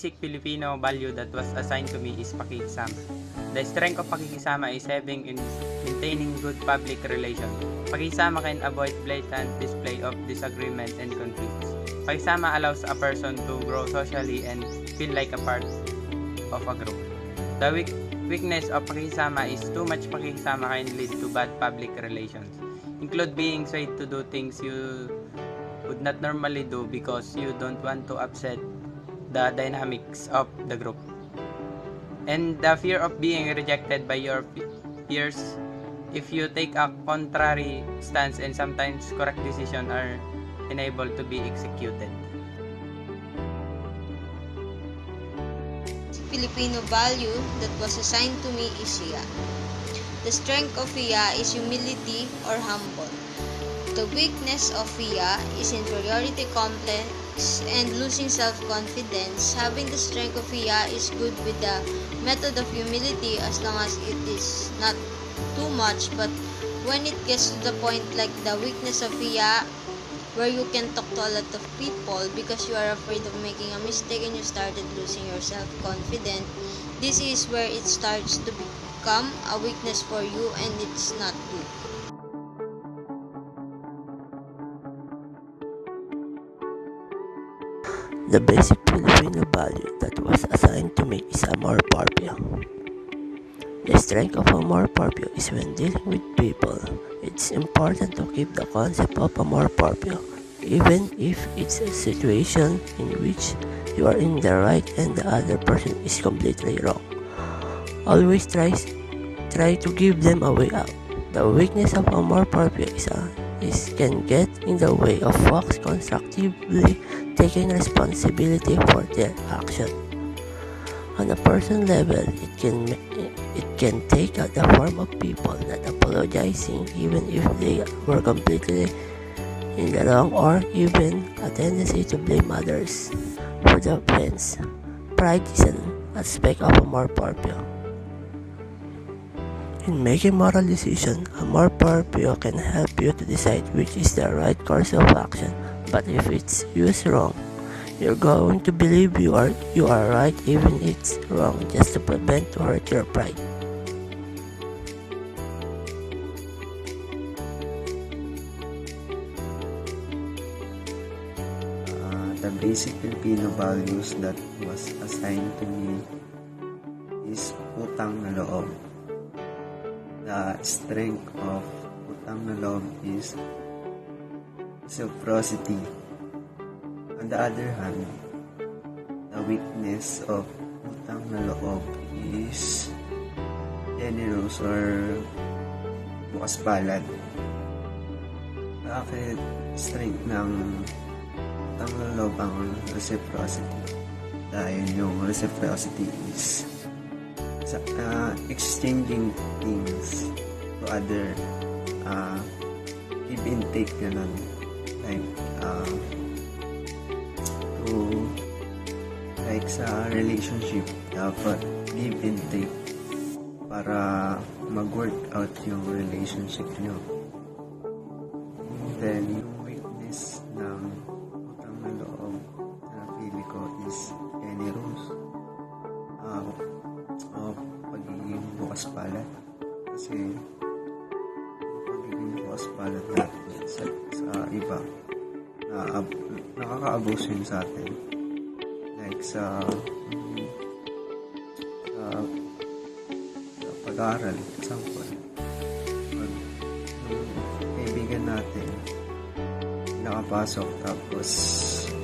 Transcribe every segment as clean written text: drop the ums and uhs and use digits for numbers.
basic Filipino value that was assigned to me is pakikisama. The strength of pakikisama is having in maintaining good public relations. Pakikisama can avoid blatant display of disagreement and conflicts. Pakikisama allows a person to grow socially and feel like a part of a group. The weakness of pakikisama is too much pakikisama can lead to bad public relations. Include being swayed to do things you would not normally do because you don't want to upset the dynamics of the group. And the fear of being rejected by your peers if you take a contrary stance, and sometimes correct decisions are unable to be executed. Filipino value that was assigned to me is Hiya. The strength of Hiya is humility or humble. The weakness of Hiya is inferiority complex and losing self-confidence. Having the strength of Hiya is good with the method of humility as long as it is not too much, but when it gets to the point like the weakness of Hiya, where you can talk to a lot of people because you are afraid of making a mistake and you started losing your self-confidence, this is where it starts to become a weakness for you and it's not good. The basic Filipino value that was assigned to me is amor proprio. The strength of amor proprio is when dealing with people. It's important to keep the concept of amor proprio, even if it's a situation in which you are in the right and the other person is completely wrong. Always try to give them a way out. The weakness of amor proprio is can get in the way of folks constructively taking responsibility for their action. On a personal level, it can take the form of people not apologizing even if they were completely in the wrong, or even a tendency to blame others for the offense. Pride is an aspect of amor proprio. In making moral decisions, amor proprio can help you to decide which is the right course of action. But if it's used wrong, you're going to believe you are right even if it's wrong, just to prevent to hurt your pride. The basic Filipino values that was assigned to me is utang na loob. The strength of utang na loob is reciprocity. On the other hand, the weakness of utang na loob is generous or bukas palad. Bakit strength ng utang na loob ang reciprocity? Dahil yung reciprocity is exchanging things to other, give and take ganun. Like sa relationship, dapat give and take para mag-work out yung relationship nyo. And then, yung weakness ng utang na loob na pili ko is generous. Pagiging bukas palad. Kasi pagiging bukas palad natin sa iba, nakaka-abuse yun sa atin. Like sa pag-aaral, example, yung kaibigan natin nakapasok tapos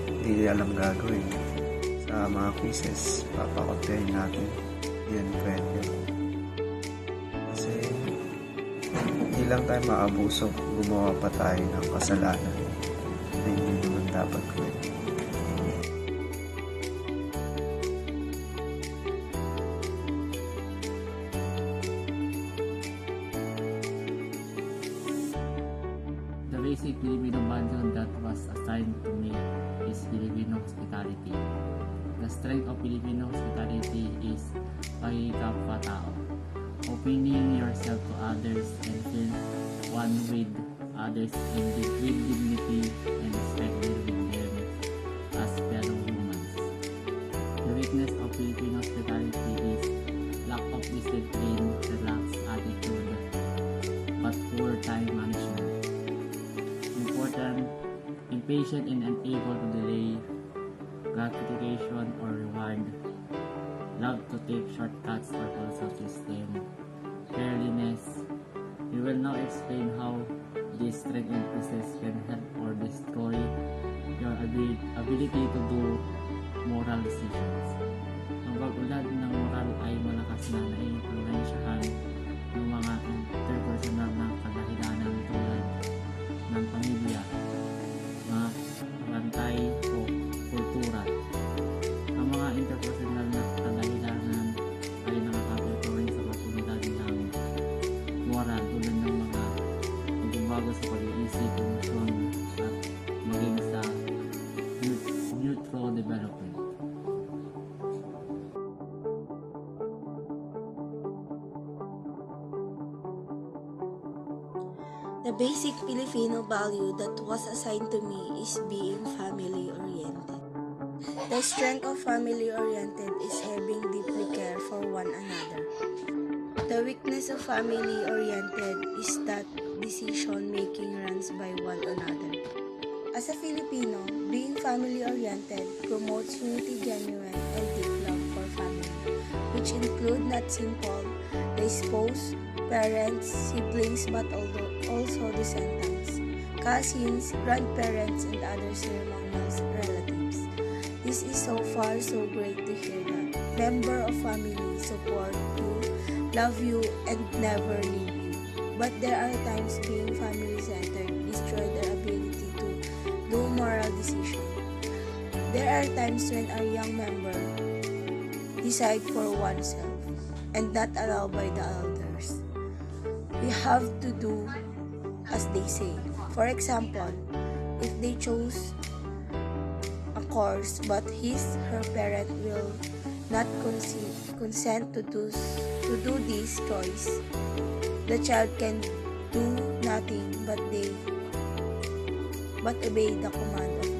hindi alam gagawin sa mga quizzes, papakotayin natin, yan pwede. Kasi hindi lang tayo maabuso, gumawa pa tayo ng kasalanan na hindi naman dapat gawin. The basic Filipino value that was assigned to me is Filipino hospitality. The strength of Filipino hospitality is pakikapwa-tao. Opening yourself to others and feel one with others with dignity and respect with them as fellow humans. The Filipino hospitality is lack of discipline, relaxed attitude, but poor time management. Important, impatient and unable to delay gratification or reward, love to take shortcuts or also system, carelessness. We will now explain how these strength and weaknesses can help or destroy your ability to do moral decisions. Ang pag-ulad ng moral ay malakas na naiimpluwensyahan ng mga interpersonal na kadahilanan tulad ng pamilya, mga bantay o kultura. Ang mga interpersonal na kadahilanan ay nakakapekto rin sa patunay ng moral tulad ng mga pagbabago sa pag-iisip, emosyon at maging sa neutral development. The basic Filipino value that was assigned to me is being family-oriented. The strength of family-oriented is having deeply care for one another. The weakness of family-oriented is that decision-making runs by one another. As a Filipino, being family-oriented promotes unity, genuine, and deep love for family, which include not simple, the spouse, parents, siblings, but also descendants, cousins, grandparents, and other ceremonial relatives. This is so far so great to hear that member of family support you, love you, and never leave you. But there are times being family-centered destroy their ability to do moral decision. There are times when a young member decide for oneself and not allowed by the elders. We have to do as they say. For example, if they chose a course but her parent will not consent to do this choice, the child can do nothing but obey the command of